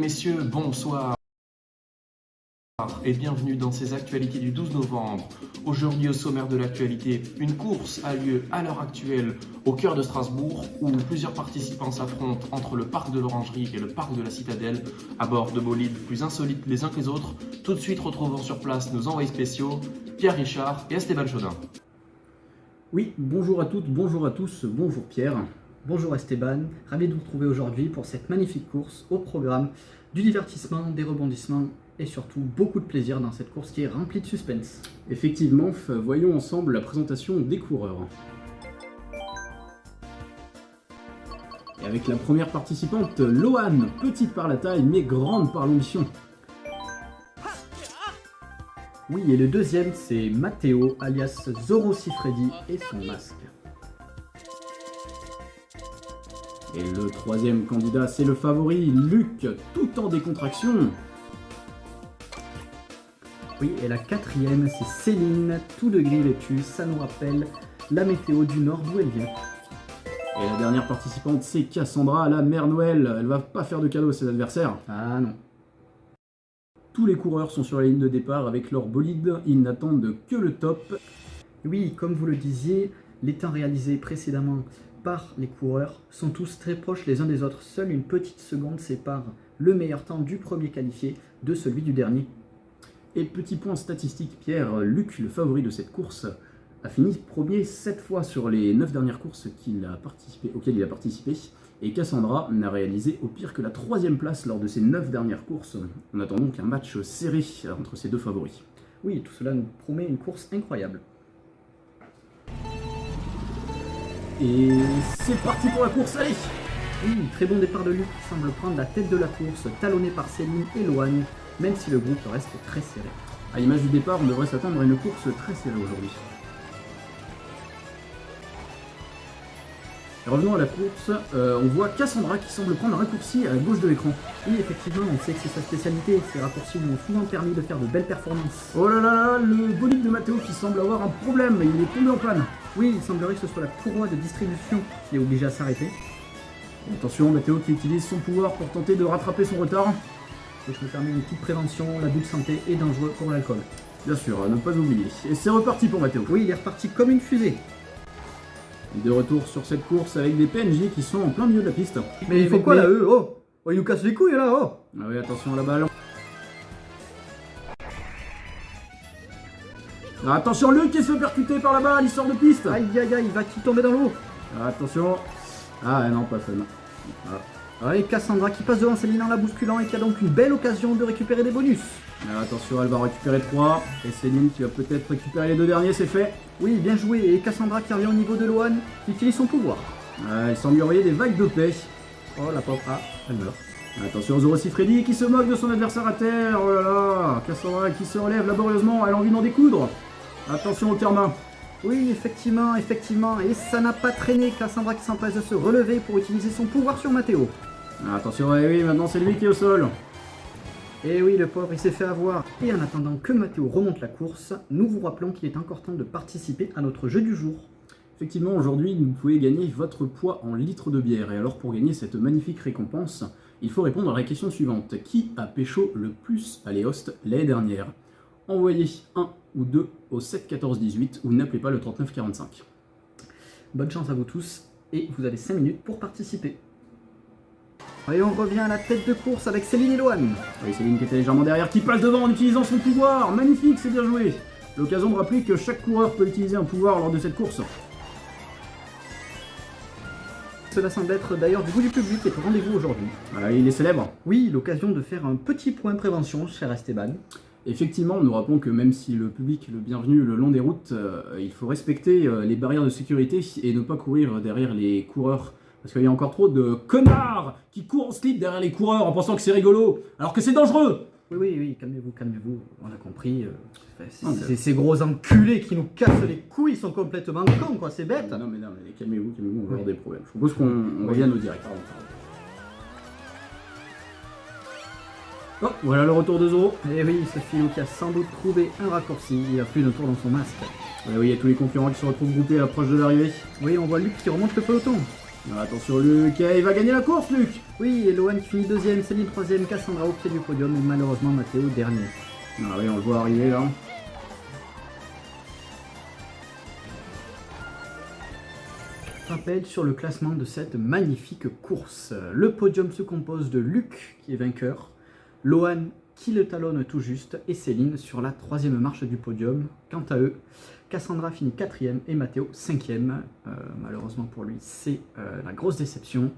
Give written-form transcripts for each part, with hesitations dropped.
messieurs, bonsoir et bienvenue dans ces actualités du 12 novembre. Aujourd'hui au sommaire de l'actualité, une course a lieu à l'heure actuelle au cœur de Strasbourg où plusieurs participants s'affrontent entre le parc de l'Orangerie et le parc de la Citadelle à bord de bolides plus insolites les uns que les autres. Tout de suite retrouvons sur place nos envoyés spéciaux, Pierre Richard et Esteban Chaudin. Oui, bonjour à toutes, bonjour à tous, bonjour Pierre. Bonjour Esteban, ravi de vous retrouver aujourd'hui pour cette magnifique course au programme du divertissement, des rebondissements et surtout beaucoup de plaisir dans cette course qui est remplie de suspense. Effectivement, voyons ensemble la présentation des coureurs. Et avec la première participante, Lohan, petite par la taille mais grande par l'ambition. Oui, et le deuxième c'est Matteo alias Zoro Sifredi et son masque. Et le troisième candidat, c'est le favori, Luc, tout en décontraction. Oui, et la quatrième, c'est Céline, tout de gris vêtue, ça nous rappelle la météo du nord d'où elle vient. Et la dernière participante, c'est Cassandra, la mère Noël. Elle va pas faire de cadeaux à ses adversaires. Ah non. Tous les coureurs sont sur la ligne de départ avec leur bolide, ils n'attendent que le top. Oui, comme vous le disiez, les temps réalisés précédemment par les coureurs sont tous très proches les uns des autres. Seule une petite seconde sépare le meilleur temps du premier qualifié de celui du dernier. Et petit point statistique, Pierre, Luc, le favori de cette course, a fini premier 7 fois sur les 9 dernières courses auxquelles il a participé. Et Cassandra n'a réalisé au pire que la 3e place lors de ces 9 dernières courses. On attend donc un match serré entre ces deux favoris. Oui, tout cela nous promet une course incroyable. Et c'est parti pour la course, allez! Oui, très bon départ de Luc qui semble prendre la tête de la course, talonné par Céline et Lohan, même si le groupe reste très serré. À l'image du départ, on devrait s'attendre à une course très serrée aujourd'hui. Revenons à la course, on voit Cassandra qui semble prendre un raccourci à gauche de l'écran. Oui, effectivement, on sait que c'est sa spécialité, ces raccourcis lui ont souvent permis de faire de belles performances. Oh là là, le bolide de Matteo qui semble avoir un problème, il est tombé en panne. Oui, il semblerait que ce soit la courroie de distribution qui est obligée à s'arrêter. Attention, Matteo qui utilise son pouvoir pour tenter de rattraper son retard. Et je me permets une petite prévention, l'abus de santé est dangereux pour l'alcool. Bien sûr, à ne pas oublier. Et c'est reparti pour Matteo. Oui, il est reparti comme une fusée. De retour sur cette course avec des PNJ qui sont en plein milieu de la piste. Mais il faut quoi là, eux? Oh, ils nous cassent les couilles là, oh! Ah oui, attention à la balle. Ah, attention, Luc qui se fait percuter par la balle, il sort de piste. Aïe aïe aïe, va-t-il tomber dans l'eau? Ah, attention. Ah non, pas fun. Et Cassandra qui passe devant Céline en la bousculant et qui a donc une belle occasion de récupérer des bonus. Ah, attention, elle va récupérer 3. Et Céline qui va peut-être récupérer les 2 derniers, c'est fait. Oui, bien joué. Et Cassandra qui revient au niveau de Lohan, qui utilise son pouvoir. Ah, il semble lui envoyer des vagues de paix. Oh la pauvre, ah, elle meurt. Attention, Zoro Sifredi qui se moque de son adversaire à terre. Oh là là, Cassandra qui se relève laborieusement, elle a envie d'en découdre. Attention au karma. Oui, effectivement, et ça n'a pas traîné. Cassandra qui s'empresse de se relever pour utiliser son pouvoir sur Matteo. Ah, attention, oui, maintenant c'est lui qui est au sol. Et oui, le pauvre, il s'est fait avoir. Et en attendant que Matteo remonte la course, nous vous rappelons qu'il est encore temps de participer à notre jeu du jour. Effectivement, aujourd'hui, vous pouvez gagner votre poids en litres de bière. Et alors, pour gagner cette magnifique récompense, il faut répondre à la question suivante. Qui a pécho le plus à Léost l'année dernière? Envoyez 1 ou 2 au 7 14 18 ou n'appelez pas le 39 45. Bonne chance à vous tous et vous avez 5 minutes pour participer. Et on revient à la tête de course avec Céline et Lohan. Oui, Céline qui était légèrement derrière, qui passe devant en utilisant son pouvoir. Magnifique, c'est bien joué. L'occasion de rappeler que chaque coureur peut utiliser un pouvoir lors de cette course. Cela semble être d'ailleurs du goût du public et au rendez-vous aujourd'hui. Voilà, il est célèbre. Oui, l'occasion de faire un petit point prévention, cher Esteban. Effectivement, nous rappelons que même si le public est le bienvenu le long des routes, il faut respecter les barrières de sécurité et ne pas courir derrière les coureurs. Parce qu'il y a encore trop de connards qui courent en slip derrière les coureurs en pensant que c'est rigolo, alors que c'est dangereux. Oui, calmez-vous, on a compris. C'est ces gros enculés qui nous cassent les couilles, ils sont complètement cons, quoi, c'est bête. Non, mais calmez-vous, on va avoir des problèmes. Je propose qu'on revienne au direct. Oh, voilà le retour de Zoro. Et oui, ce filou qui a sans doute trouvé un raccourci, il a plus de tour dans son masque. Oui, il y a tous les concurrents qui se retrouvent groupés à l'approche de l'arrivée. Oui, on voit Luc qui remonte le peloton. Attention Luc, il va gagner la course Luc. Oui, et Lohan qui finit deuxième, Céline troisième, Cassandra au pied du podium et malheureusement Matteo dernier. Ah oui, on le voit arriver là. Rappel sur le classement de cette magnifique course. Le podium se compose de Luc qui est vainqueur, Lohan qui le talonne tout juste et Céline sur la troisième marche du podium. Quant à eux, Cassandra finit quatrième et Matteo cinquième. Malheureusement pour lui, c'est la grosse déception.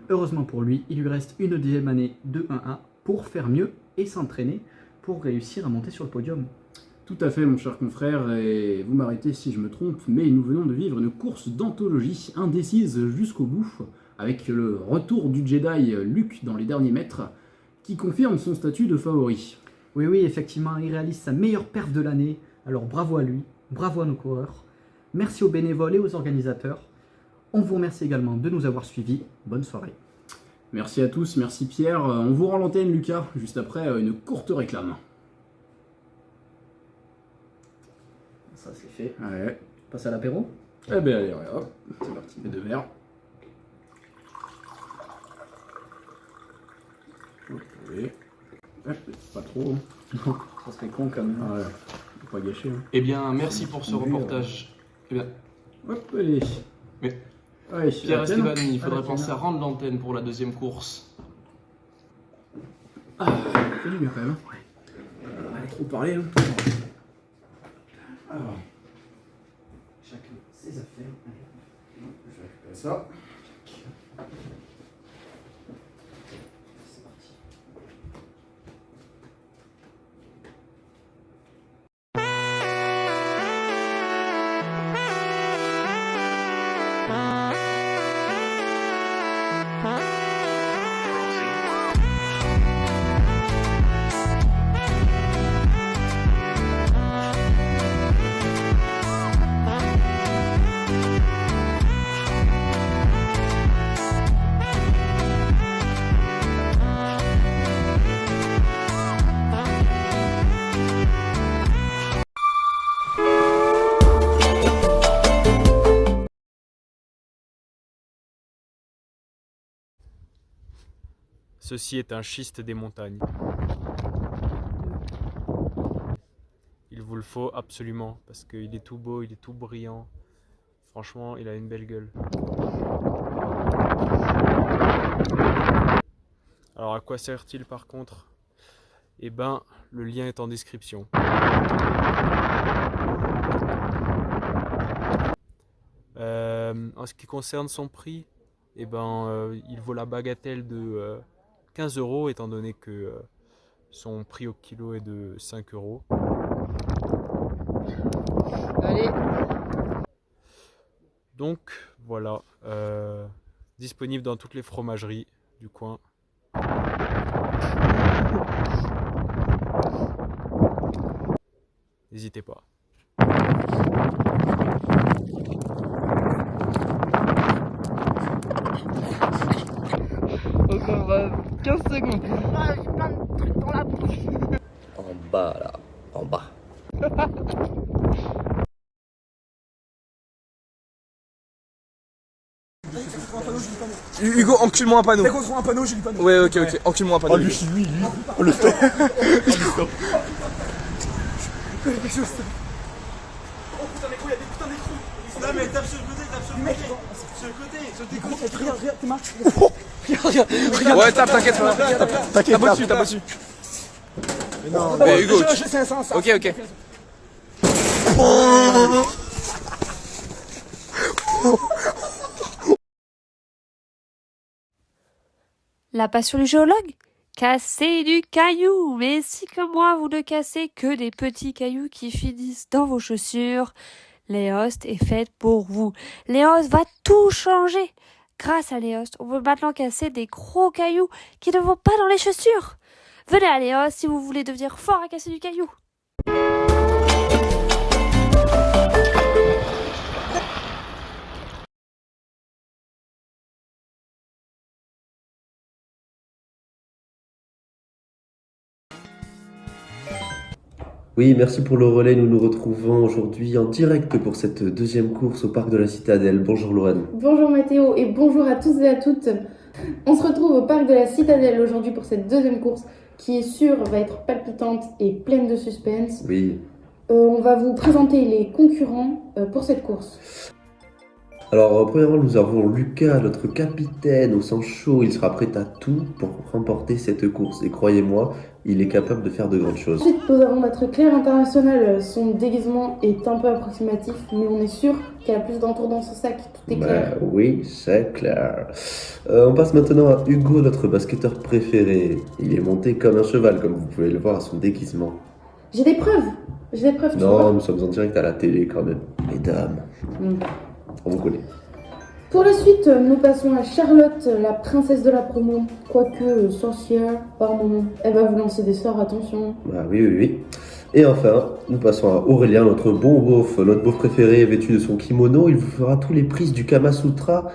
Heureusement pour lui, il lui reste une deuxième année de 1A pour faire mieux et s'entraîner pour réussir à monter sur le podium. Tout à fait mon cher confrère, et vous m'arrêtez si je me trompe, mais nous venons de vivre une course d'anthologie indécise jusqu'au bout, avec le retour du Jedi Luke dans les derniers mètres, qui confirme son statut de favori. Oui, effectivement, il réalise sa meilleure perf de l'année, alors bravo à lui, bravo à nos coureurs, merci aux bénévoles et aux organisateurs. On vous remercie également de nous avoir suivis, bonne soirée. Merci à tous, merci Pierre, on vous rend l'antenne Lucas, juste après une courte réclame. Ça c'est fait. Ouais. On passe à l'apéro. Eh ben allez, hop, c'est parti, les deux verres. Allez. Pas trop. Ça serait con quand même. Ouais, faut pas gâcher. Hein. Eh bien, merci pour ce reportage. Eh bien, Hop, allez. Mais Allez, Pierre Esteban, il faudrait Allez, penser à rendre l'antenne pour la deuxième course. Ah, c'est du bien quand même. Allez, trop parler. Hein. Alors, Chacun ses affaires. je vais récupérer ça. C'est parti. Ceci est un schiste des montagnes. Il vous le faut absolument, parce qu'il est tout beau, il est tout brillant. Franchement, il a une belle gueule. Alors à quoi sert-il par contre? Eh ben, le lien est en description. En ce qui concerne son prix, eh ben, il vaut la bagatelle de 15 € étant donné que son prix au kilo est de 5 €. Allez. Donc voilà, disponible dans toutes les fromageries du coin. N'hésitez pas. Encore 15 secondes. Ah, j'ai plein de trucs dans la bouche. En bas là, en bas. Hugo, encule-moi un panneau. Dès qu'on trouve un panneau, j'ai du panneau. Ouais, ok, encule-moi un panneau. Oh, lui. Oh, le stop. Oh, le stop. Oh putain, mais gros, y'a des putains d'écrous. Non, mais tape sur le côté, Sur le côté. Sur tes regarde, tes mains. Regarde. Ouais, tape, t'inquiète pas. Tape dessus. Mais non, mais Hugo, c'est un sens. ok. La passion du géologue? Casser du caillou, mais si comme moi vous ne cassez que des petits cailloux qui finissent dans vos chaussures, Léost est faite pour vous. Léost va tout changer. Grâce à Léost, on peut maintenant casser des gros cailloux qui ne vont pas dans les chaussures. Venez à Léost si vous voulez devenir fort à casser du caillou. Oui, merci pour le relais. Nous nous retrouvons aujourd'hui en direct pour cette deuxième course au parc de la Citadelle. Bonjour Lorraine. Bonjour Mathéo et bonjour à tous et à toutes. On se retrouve au parc de la Citadelle aujourd'hui pour cette deuxième course qui est sûre va être palpitante et pleine de suspense. Oui. On va vous présenter les concurrents pour cette course. Alors, premièrement, nous avons Lucas, notre capitaine au sang chaud. Il sera prêt à tout pour remporter cette course. Et croyez-moi, il est capable de faire de grandes choses. Ensuite, nous avons notre Claire International. Son déguisement est un peu approximatif, mais on est sûr qu'elle a plus d'entour dans son sac. Tout est clair. Oui, c'est clair. On passe maintenant à Hugo, notre basketteur préféré. Il est monté comme un cheval, comme vous pouvez le voir à son déguisement. J'ai des preuves. Tu Non, vois. nous sommes en direct à la télé quand même. Mesdames, on vous connaît. Pour la suite, nous passons à Charlotte, la princesse de la promo. Quoique sorcière, par moment. Elle va vous lancer des sorts, attention. Ah oui. Et enfin, nous passons à Aurélien, notre beauf préféré, vêtu de son kimono. Il vous fera tous les prises du Kama Sutra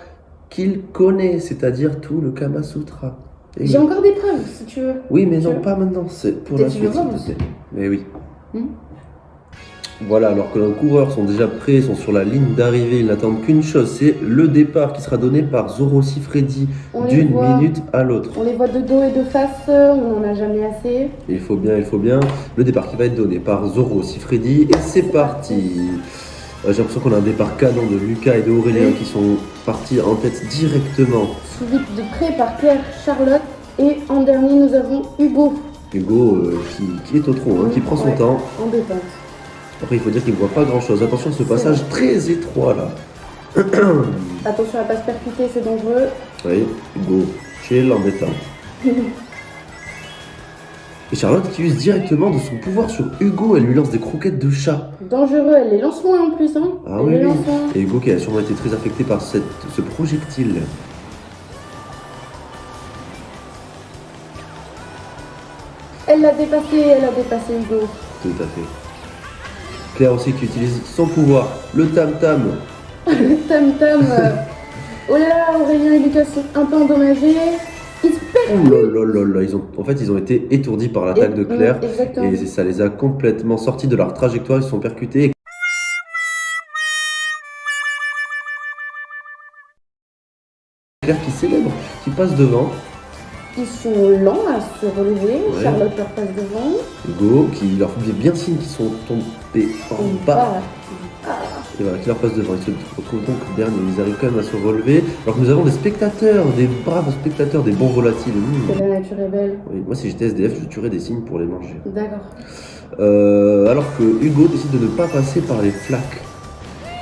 qu'il connaît, c'est-à-dire tout le Kama Sutra. Et J'ai encore des preuves, si tu veux. Oui, mais Tu non, veux pas maintenant, c'est pour Peut-être la tu veux suite, voir s'il te aussi. plaît. Mais oui. Hmm. Voilà, alors que nos coureurs sont déjà prêts, sont sur la ligne d'arrivée, ils n'attendent qu'une chose, c'est le départ qui sera donné par Zoro Sifredi On les d'une voit. minute à l'autre. On les voit de dos et de face, on n'en a jamais assez. Il faut bien. Le départ qui va être donné par Zoro Sifredi et c'est parti. J'ai l'impression qu'on a un départ canon de Lucas et de Aurélien qui sont partis en tête directement. Suivi de près par Claire, Charlotte et en dernier nous avons Hugo. Hugo qui est au trot, qui prend son Ouais, temps. En détente. Après, il faut dire qu'il ne voit pas grand chose. Attention à ce passage très étroit là. Attention à pas se percuter, c'est dangereux. Oui, Hugo, chill en détente. Et Charlotte qui use directement de son pouvoir sur Hugo, elle lui lance des croquettes de chat. Dangereux, elle les lance loin en plus, hein. Ah Elle oui, les oui. lance loin. Et Hugo qui a sûrement été très affecté par ce projectile. Elle l'a dépassé Hugo. Tout à fait. Claire aussi qui utilise son pouvoir, le tam-tam. Le tam-tam. Oh là là, Aurélien et Lucas sont un peu endommagés. Ils se perdent. Oh là là, ils ont été étourdis par l'attaque de Claire. Exactement. Et ça les a complètement sortis de leur trajectoire, ils se sont percutés. Claire qui célèbre, qui passe devant. Ils sont lents à se relever. Ouais. Charlotte leur passe devant. Hugo qui leur fait bien signe qu'ils sont tombés en bas. Et voilà, qui leur passe devant. Ils se retrouvent donc derniers. Ils arrivent quand même à se relever. Alors que nous avons des spectateurs, des braves spectateurs, des bons volatiles. Que la nature est belle. Oui, moi, si j'étais SDF, je tuerais des cygnes pour les manger. D'accord. Alors que Hugo décide de ne pas passer par les flaques.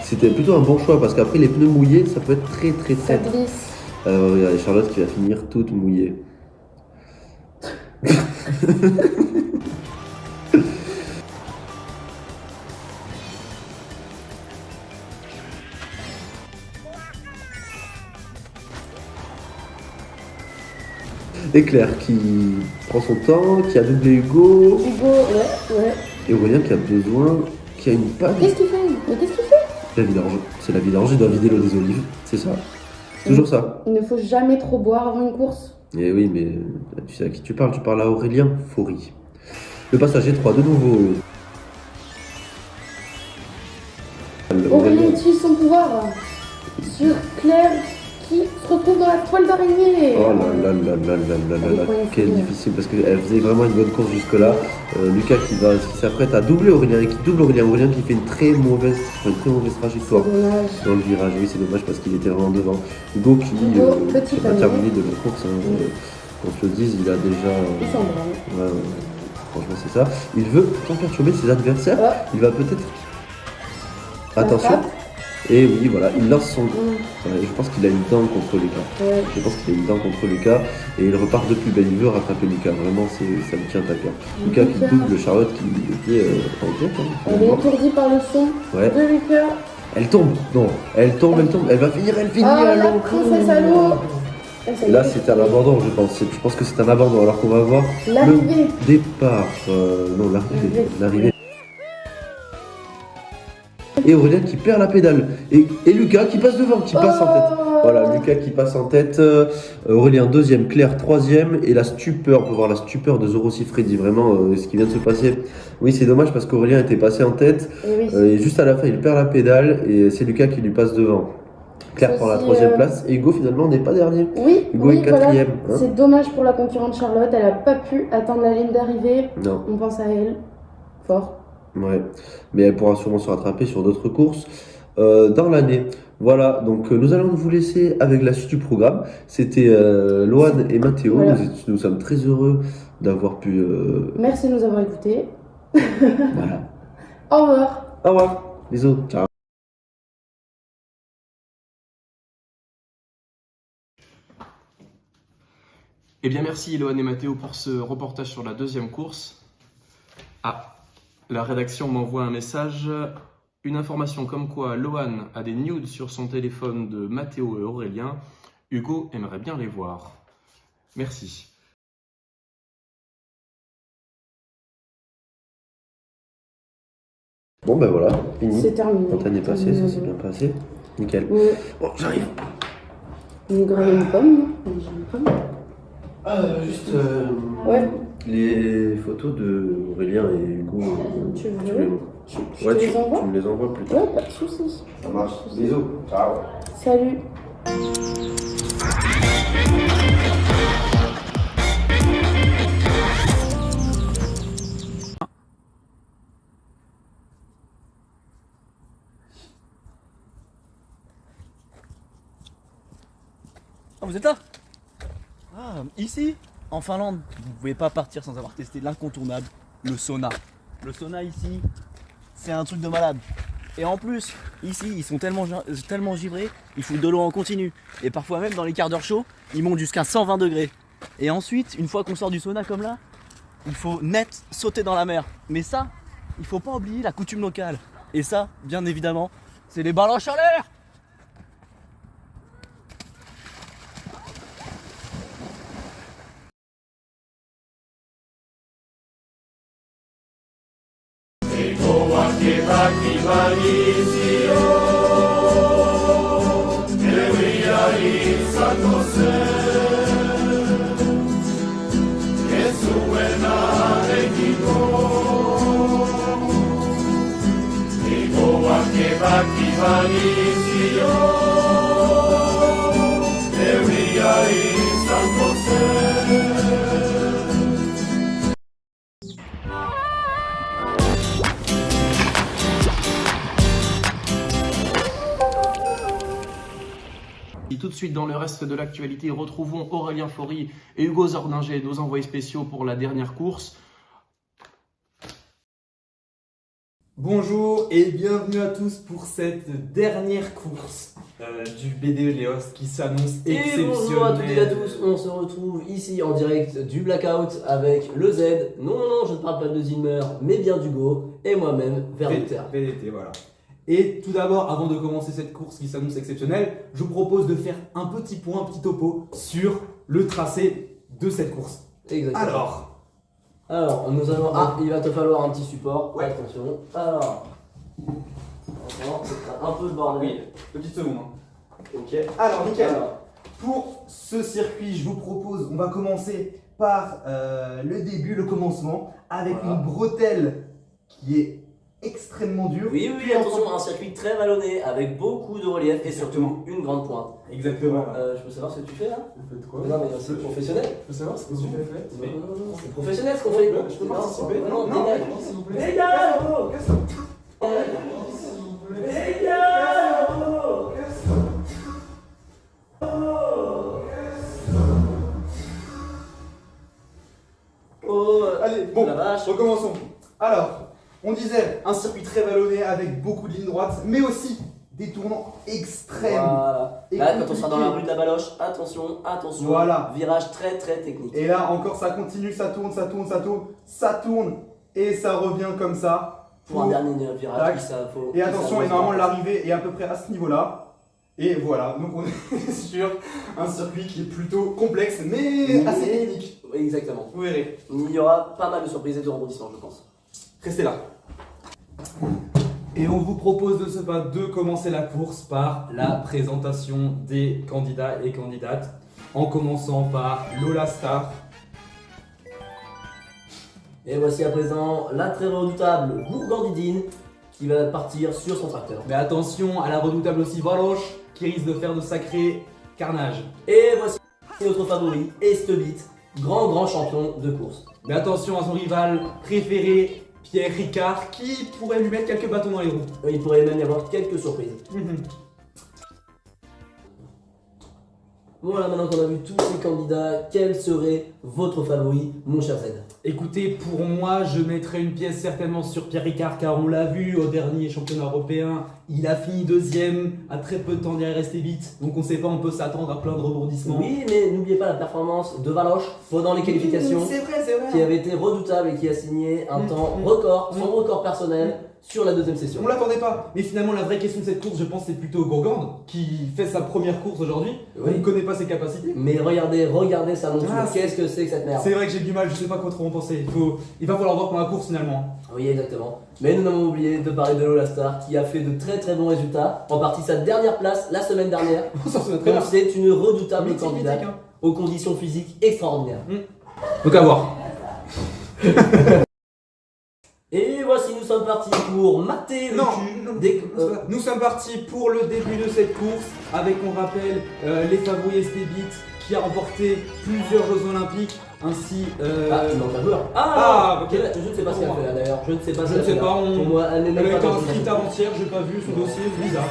C'était plutôt un bon choix parce qu'après les pneus mouillés, ça peut être très très Ça très. glisse. Alors regardez Charlotte qui va finir toute mouillée. Et Claire qui prend son temps, qui a doublé Hugo. Hugo, ouais. Et Aurélien qui a besoin, qui a une panne. Qu'est-ce qu'il fait? Mais qu'est-ce qu'il fait? La vidange. C'est la vidange, il doit vider l'eau des olives. C'est ça. C'est toujours ça. Il ne faut jamais trop boire avant une course. Et oui, mais tu sais à qui tu parles à Aurélien Faury. Le passager 3 de nouveau. Aurélien utilise son pouvoir sur Claire qui se retrouve dans la toile d'araignée. Oh là là là là là là là, quel difficile parce qu'elle faisait vraiment une bonne course jusque là. Lucas qui s'apprête à doubler Aurélien et qui double Aurélien qui fait une très mauvaise trajectoire dans le virage. Oui, c'est dommage parce qu'il était vraiment devant. Hugo qui a terminé de la course. Qu'on se le dise, il a déjà. Il s'en branle. Ouais, franchement, c'est ça. Il veut tant perturber ses adversaires. Il va peut-être. Attention. Et oui, voilà, il lance son. Ouais, je pense qu'il a une dent contre Lucas. Je pense qu'il a une dent contre Lucas. Et il repart de plus belle. Il veut rattraper Lucas. Vraiment, ça me tient à cœur. Lucas qui double Charlotte qui était en tête. Elle est étourdie par le son de Lucas. Elle tombe. Non, elle tombe. Elle va finir, elle finit à à la l'eau. princesse à l'eau. Là, c'est un abandon, je pense. Je pense que c'est un abandon. Alors qu'on va voir l'arrivée. Le départ. Non, l'arrivée. et Aurélien qui perd la pédale. Et Lucas qui passe devant, qui passe en tête. Voilà, Lucas qui passe en tête, Aurélien deuxième, Claire troisième, et la stupeur, on peut voir la stupeur de Zoro Freddy, vraiment ce qui vient de se passer. Oui, c'est dommage parce qu'Aurélien était passé en tête, et juste à la fin il perd la pédale, et c'est Lucas qui lui passe devant. Claire prend la troisième place, et Hugo finalement n'est pas dernier. Oui, Hugo est quatrième. Voilà. C'est dommage pour la concurrente Charlotte, elle n'a pas pu attendre la ligne d'arrivée. Non. On pense à elle, fort. Ouais, mais elle pourra sûrement se rattraper sur d'autres courses dans l'année. Voilà, donc nous allons vous laisser avec la suite du programme. C'était Loane et Mathéo. Voilà. Nous sommes très heureux d'avoir pu. Merci de nous avoir écoutés. Voilà. Au revoir. Au revoir. Bisous. Ciao. Eh bien merci Loane et Mathéo pour ce reportage sur la deuxième course. Ah, la rédaction m'envoie un message, une information comme quoi Loane a des nudes sur son téléphone de Mathéo et Aurélien. Hugo aimerait bien les voir. Merci. Bon ben voilà, fini. C'est terminé. L'antenne est passée, ça s'est bien passé. Nickel. Oui. Bon, j'arrive. Vous graillez une pomme, non? J'ai une pomme. Juste Ouais. les photos de Aurélien et Hugo. Tu veux Ouais, te les envoie? tu me les envoies plus tard. Ouais, pas de soucis. Ça marche. Bisous. Ciao. Salut. Ah, vous êtes là? Ah, ici, en Finlande, vous pouvez pas partir sans avoir testé l'incontournable, le sauna. Le sauna ici, c'est un truc de malade. Et en plus, ici, ils sont tellement givrés, ils foutent de l'eau en continu. Et parfois même dans les quarts d'heure chauds, ils montent jusqu'à 120 degrés. Et ensuite, une fois qu'on sort du sauna comme là, il faut net sauter dans la mer. Mais ça, il faut pas oublier la coutume locale. Et ça, bien évidemment, c'est les balles en chaleur. Et tout de suite dans le reste de l'actualité, retrouvons Aurélien Faury et Hugo Zordinger, nos envoyés spéciaux pour la dernière course. Bonjour et bienvenue à tous pour cette dernière course du BDE Léos qui s'annonce exceptionnelle. Et bonjour à toutes et à tous, on se retrouve ici en direct du Blackout avec le Z. Non, je ne parle pas de Zimmer, mais bien d'Hugo et moi-même, Verliter. VDT, voilà. Et tout d'abord, avant de commencer cette course qui s'annonce exceptionnelle, je vous propose de faire un petit point, un petit topo sur le tracé de cette course. Exactement. Alors, nous allons. Ah, il va te falloir un petit support. Ouais. Attention. Alors. C'est un peu le bordel. Oui, petite seconde. Ok. Alors, nickel. Pour ce circuit, je vous propose, on va commencer par le début, le commencement, avec une bretelle qui est extrêmement dure. Oui, attention, un circuit très vallonné avec beaucoup de relief et surtout une grande pointe. Exactement. Je peux savoir ce que tu fais là? Vous faites quoi? Non, mais c'est professionnel. Je peux savoir ce que tu fais? Non, c'est professionnel ce qu'on fait. Je peux participer? Non, dégage. s'il vous plaît. Les gars! Les gars! Oh, allez, bon, la vache. recommençons. Alors, on disait un circuit très vallonné avec beaucoup de lignes droites, mais aussi des tournants extrêmes. Voilà. Là, quand on sera dans la rue de la Baloche, attention. Voilà. Virage très technique. Et là, encore, ça continue, ça tourne, et ça revient comme ça. Pour un dernier virage, ça faut. Et attention, et normalement, l'arrivée est à peu près à ce niveau-là. Et voilà, donc on est sur un circuit qui est plutôt complexe, mais assez technique. Exactement. Vous verrez. Il y aura pas mal de surprises et de rebondissements, je pense. Restez là. Et on vous propose de commencer la course par la présentation des candidats et candidates, en commençant par Lola Star. Et voici à présent la très redoutable Gourgandidine qui va partir sur son tracteur. Mais attention à la redoutable aussi Valoche qui risque de faire de sacrés carnages. Et voici notre favori, Estebit, grand champion de course. Mais attention à son rival préféré, Pierre Ricard, qui pourrait lui mettre quelques bâtons dans les roues. Il pourrait même y avoir quelques surprises. Voilà, maintenant qu'on a vu tous ces candidats, quel serait votre favori, mon cher Z? Écoutez, pour moi, je mettrais une pièce certainement sur Pierre Ricard, car on l'a vu au dernier championnat européen, il a fini deuxième à très peu de temps derrière Estebit, donc on sait pas, on peut s'attendre à plein de rebondissements. Oui, mais n'oubliez pas la performance de Valoche pendant les qualifications, c'est vrai. qui avait été redoutable et qui a signé un temps record, son record personnel sur la deuxième session. On l'attendait pas, mais finalement la vraie question de cette course, je pense, c'est plutôt Gourgand qui fait sa première course aujourd'hui. Oui. On ne connaît pas ses capacités. Mais regardez sa monture, qu'est-ce que c'est que cette merde? C'est vrai que j'ai du mal, je sais pas quoi trop en penser. Il va falloir voir pour la course finalement. Oui, exactement. Mais nous n'avons oublié de parler de Lola Star qui a fait de très bons résultats, en partie sa dernière place la semaine dernière. Donc c'est une redoutable candidate aux conditions physiques extraordinaires. Donc à voir. Et voici, nous sommes partis pour mater le cul. Nous sommes partis pour le début de cette course avec, on rappelle, les favoris Estebit qui a remporté plusieurs Jeux Olympiques, ainsi... il manque un joueur. Ok. Je ne sais pas ce qu'elle fait là d'ailleurs. Je ne sais pas. Pour moi, elle a été inscrite avant-hier, j'ai pas vu son dossier, c'est bizarre.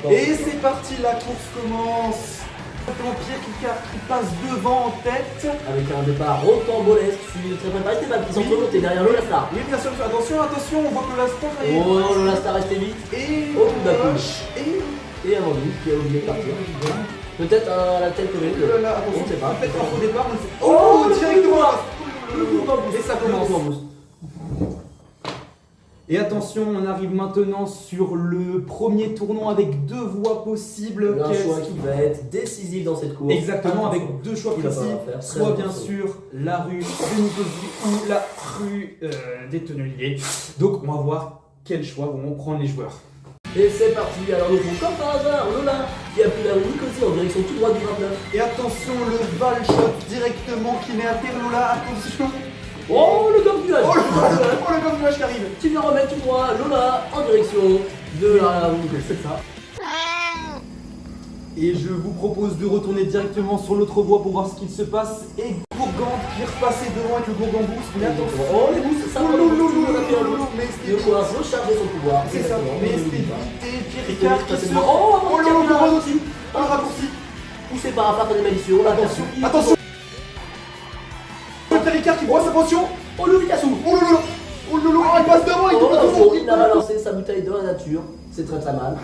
Et c'est parti, la course commence. Pierre Ricard qui passe devant en tête. Avec un départ rocambolesque, suivi de très préparé. Esteban qui s'en remonte derrière Lola Star. Oui, bien sûr, attention, on voit que Lola Star est... Oh, Lola Star restait vite. Et... Au coup d'approche. Et Amandine qui a oublié de partir. Peut-être à la tête Covid. On ne sait pas. Peut-être un faux départ, on le sait. Oh, directement. Et ça commence. Et attention, on arrive maintenant sur le premier tournant avec deux voies possibles. Un choix qui va être décisif dans cette course. Exactement, avec deux choix précis. Soit bien sûr la rue de Nicosie ou la rue des Tonneliers. Donc on va voir quel choix vont prendre les joueurs. Et c'est parti, alors nous avons comme par hasard Lola qui a pris la rue Nicosie en direction tout droit du 29. Et attention, le ball shot directement qui met à terre Lola, attention. Oh, le gomme nuage. Oh, le gomme nuage qui arrive. Qui vient remettre tout droit Lola en direction de la rue Nicosie. C'est ça. Et je vous propose de retourner directement sur l'autre voie pour voir ce qu'il se passe. Et Gourgand qui est repassé devant avec le Gourgand Boost. Mais attention. Oh, les boosts, ça va. Il va recharger son pouvoir. C'est ça. Mais Estebit et Pierre Ricard qui se... Oh, le raccourci. Le raccourci. Poussé par un partenaire malicieux. Attention. Pierre Ricard qui brosse sa potion. Oh, le Picasso. Oh lolo, il passe devant, il tombe devant. Il a balancé sa bouteille de la nature. C'est très mal.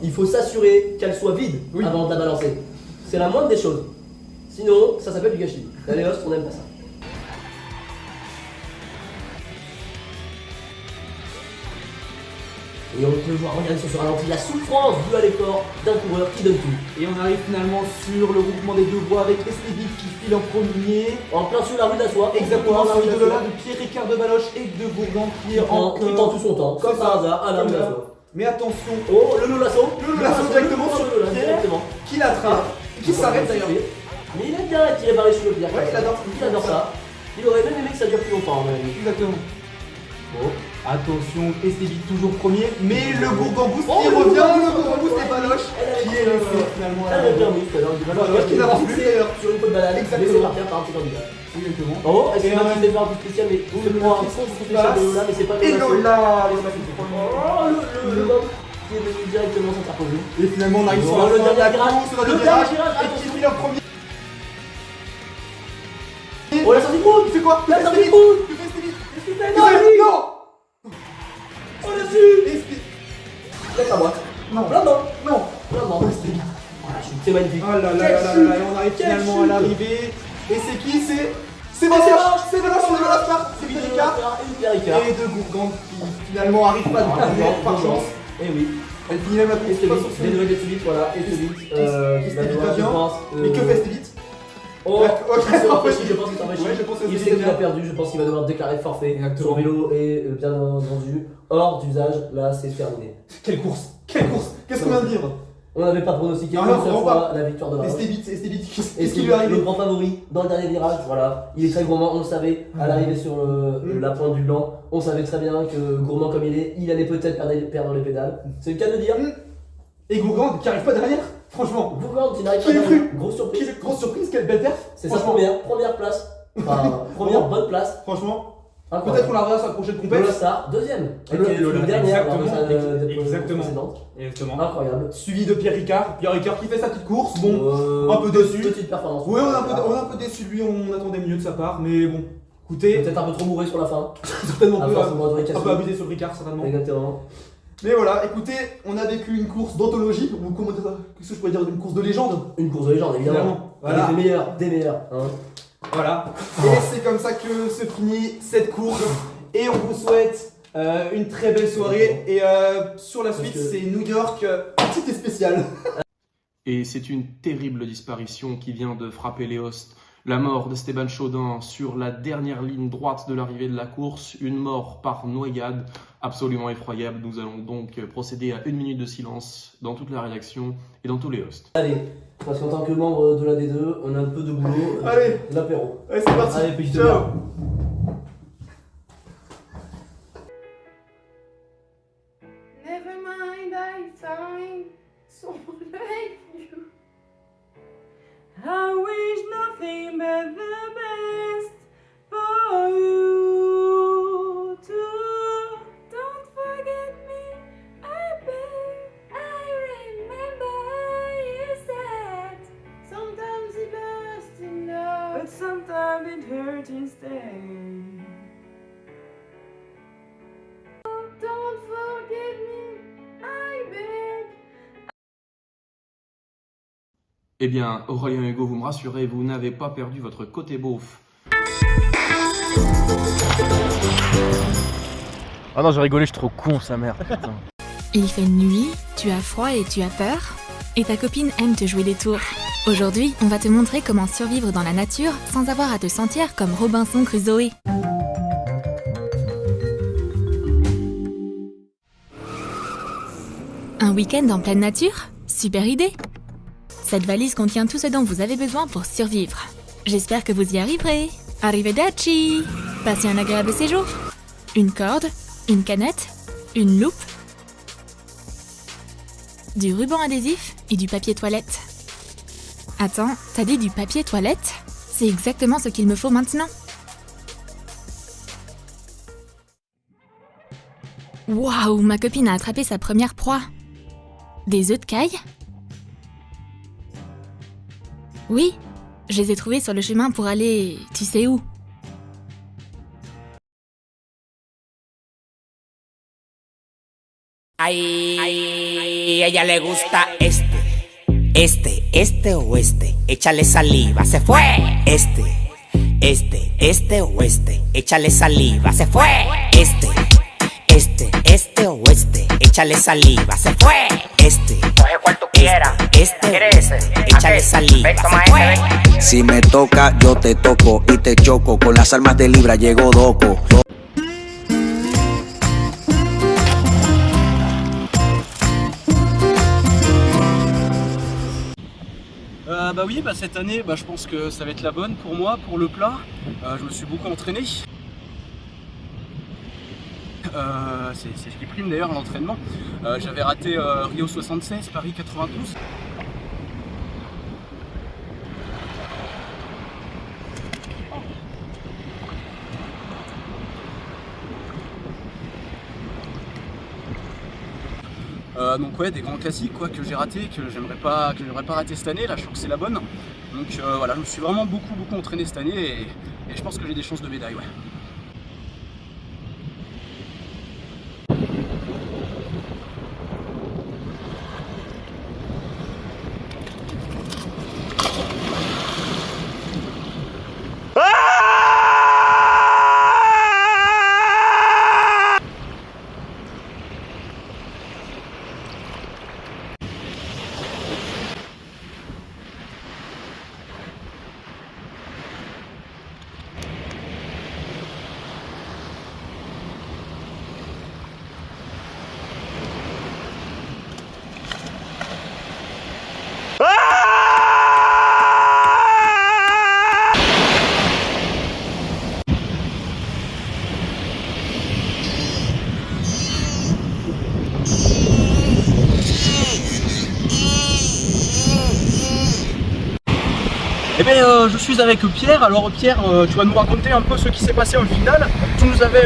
Il faut s'assurer qu'elle soit vide avant de la balancer. C'est la moindre des choses. Sinon, ça s'appelle du gâchis. Allez, host, on aime pas ça. Et on peut voir, regardez sur ce ralenti, la souffrance due à l'effort d'un coureur qui donne tout. Et on arrive finalement sur le groupement des deux voies avec Estebit qui file en premier. En plein sur la rue d'Assois. Exactement, la rue de Lola, de Pierre Ricard de Valoche et de Gourgand qui prend tout son temps, comme par hasard, à la rue d'Assois. Mais attention. Oh, le Lolasso. Le Lolasso directement sur Pierre, qui l'attrape, qui s'arrête d'ailleurs. Mais il aime bien être tiré par les cheveux, Pierre. Ouais, il adore ça. Il aurait même aimé que ça dure plus longtemps. Exactement. Bon, attention, Estebit toujours premier, mais le Gourgand Boost qui revient, le Gourgand Boost et Valoche qui est laissé finalement à la Valoche qui n'avance plus sur une faute de banane, laissé par Pierre par un petit candidat. Exactement. Oh, est-ce qu'il va faire un peu spécial, mais c'est moi un contre spécial de Lola, mais c'est pas Lola. Oh, le Gourgand qui est venu directement s'interposer. Et finalement on arrive sur la fin de la course, sur le virage, et qui finit en premier. Oh, la sortie de route. Il fait quoi? La sortie de route. Non. Oh, là-dessus. Laisse la boîte. Non. Non. Estebit. Voilà, c'est magnifique. Oh là là, et on arrive finalement à l'arrivée. Et c'est qui? C'est Valoche. C'est Valoche, c'est Lola Star. C'est Pierre Ricard. Et de Gourgand qui finalement arrive pas de par chance. Et oui. Elle finit même la course. Les nouvelles d'Estebit, voilà. Estebit va bien. Mais que fait Estebit? Oh, Ok, il se rafraîchit, je pense qu'il s'enrichit. Ouais, je pense que Il c'est sait qu'il bien. a perdu, je pense qu'il va devoir déclarer forfait. Exactement. Son vélo est bien entendu hors d'usage, là c'est terminé. Quelle course! Quelle course! Qu'est-ce qu'on vient de dire? On n'avait pas pronostiqué une Alors, seule on fois la victoire de Et Maroc. Stébit, qu'est-ce Et qui lui est arrivé? le grand favori dans le dernier virage, voilà. Il est très gourmand, on le savait, à l'arrivée sur la pointe du blanc. On savait très bien que gourmand comme il allait peut-être perdre les pédales. C'est le cas de dire. Et Gourgand qui arrive pas derrière, franchement. Gourgand qui n'arrive pas Qui l'eût derrière. cru? Grosse surprise. Grosse surprise, quelle belle perf. C'est sa Franchement. première place. Enfin, première bonne place. Franchement. Incroyable. Peut-être qu'on la reverra sur la prochaine Lola compète. Star, deuxième. Lola, Le dernière, exactement. précédente. Exactement. Incroyable. Suivi de Pierre Ricard. Pierre Ricard qui fait sa petite course. Bon, un peu déçu. Petite performance. Oui, on est un peu déçu de lui, on attendait mieux de sa part, mais bon. Écoutez. Peut-être un peu trop bourré sur la fin. Certainement À force de boire de un Ricard. peu abusé sur Ricard, certainement. Exactement. Mais voilà, écoutez, on a vécu une course d'anthologie, ou comment dire ça? Qu'est-ce que je pourrais dire d'une course de légende? Une course de légende, évidemment. Voilà. Des meilleurs. Hein. Voilà. Et c'est comme ça que se finit cette course. Et on vous souhaite une très belle soirée. Et sur la suite, c'est New York, petite et spéciale. Et c'est une terrible disparition qui vient de frapper les hosts. La mort d'Esteban Chaudin sur la dernière ligne droite de l'arrivée de la course, une mort par noyade absolument effroyable. Nous allons donc procéder à 1 minute de silence dans toute la rédaction et dans tous les hosts. Allez, parce qu'en tant que membre de la D2, on a un peu de boulot. Allez, l'apéro. Allez, c'est parti. Allez, petite Ciao. bière. Never mind, I find someone like you. I wish nothing but the best for you too. Don't forget me, I beg. I remember you said Sometimes it hurts to know. but sometimes it hurts instead. Don't forget me, I beg. Eh bien, Aurélien Hugo, vous me rassurez, vous n'avez pas perdu votre côté beauf. Ah non, j'ai rigolé, je suis trop con, sa mère. Putain. Il fait nuit, tu as froid et tu as peur. Et ta copine aime te jouer des tours. Aujourd'hui, on va te montrer comment survivre dans la nature sans avoir à te sentir comme Robinson Crusoe. Un week-end en pleine nature? Super idée! Cette valise contient tout ce dont vous avez besoin pour survivre. J'espère que vous y arriverez. Arrivederci! Passez un agréable séjour. Une corde, une canette, une loupe, du ruban adhésif et du papier toilette. Attends, t'as dit du papier toilette? C'est exactement ce qu'il me faut maintenant. Waouh, ma copine a attrapé sa première proie. Des œufs de caille? Oui, je les ai trouvés sur le chemin pour aller... tu sais où? Ay, a ella le gusta este o este. Échale saliva, se fue. Este o este. Échale saliva, se fue. Este o este. Échale saliva, se fue. Coge cual tú quieras. Échale saliva, se fue. Si me toca, yo te toco y te choco. Con las almas de Libra llegó Doco. Bah oui, cette année, je pense que ça va être la bonne pour moi, pour le plat. Je me suis beaucoup entraîné. C'est ce qui prime d'ailleurs à l'entraînement. J'avais raté Rio 76, Paris 92. Donc ouais, des grands classiques quoi, que j'ai raté, que j'aimerais pas rater cette année. Là, je trouve que c'est la bonne. Donc voilà, je me suis vraiment beaucoup entraîné cette année et je pense que j'ai des chances de médaille. Ouais. Eh bien, je suis avec Pierre. Alors Pierre, tu vas nous raconter un peu ce qui s'est passé en finale. Tu nous avais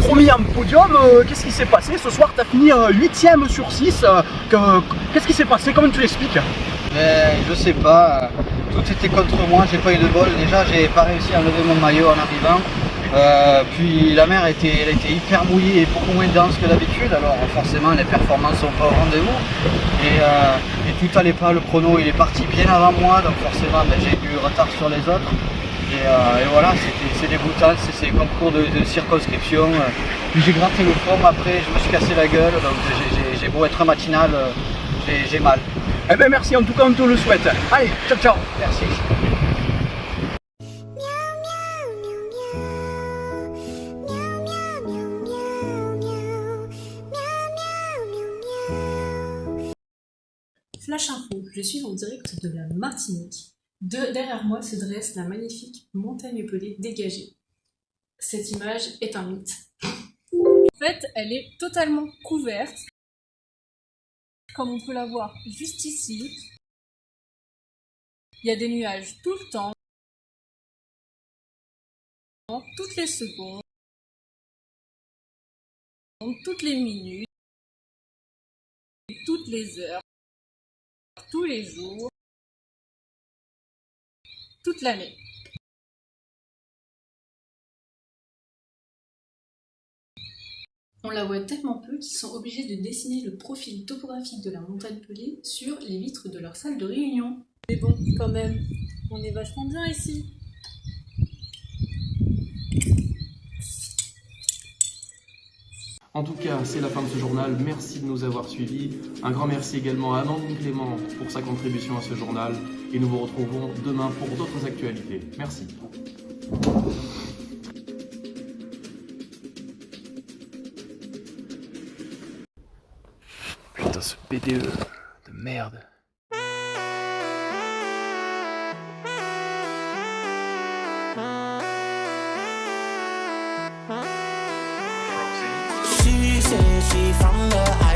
promis un podium. Qu'est-ce qui s'est passé? Ce soir, tu as fini 8ème sur 6. Qu'est-ce qui s'est passé? Comment tu l'expliques? Je sais pas. Tout était contre moi. J'ai pas eu de bol. Déjà, j'ai pas réussi à lever mon maillot en arrivant. Puis la mer elle était hyper mouillée et beaucoup moins dense que d'habitude, alors forcément les performances sont pas au rendez-vous et tout allait pas, le chrono il est parti bien avant moi, donc forcément j'ai du retard sur les autres et voilà, c'est dégoûtant, c'est ces concours de circonscription. Puis j'ai gratté le fond après, je me suis cassé la gueule, donc j'ai beau être matinal, j'ai mal. Eh bien merci, en tout cas on te le souhaite. Allez, ciao ciao. Merci. Flash info, je suis en direct de la Martinique. Derrière moi se dresse la magnifique montagne pelée dégagée. Cette image est un mythe. En fait, elle est totalement couverte, comme on peut la voir juste ici. Il y a des nuages tout le temps, toutes les secondes, toutes les minutes, toutes les heures, tous les jours, toute l'année. On la voit tellement peu qu'ils sont obligés de dessiner le profil topographique de la montagne pelée sur les vitres de leur salle de réunion. Mais bon, quand même, on est vachement bien ici. En tout cas, c'est la fin de ce journal. Merci de nous avoir suivis. Un grand merci également à Amandine Clément pour sa contribution à ce journal. Et nous vous retrouvons demain pour d'autres actualités. Merci. Putain, ce BDE de merde. She said she from the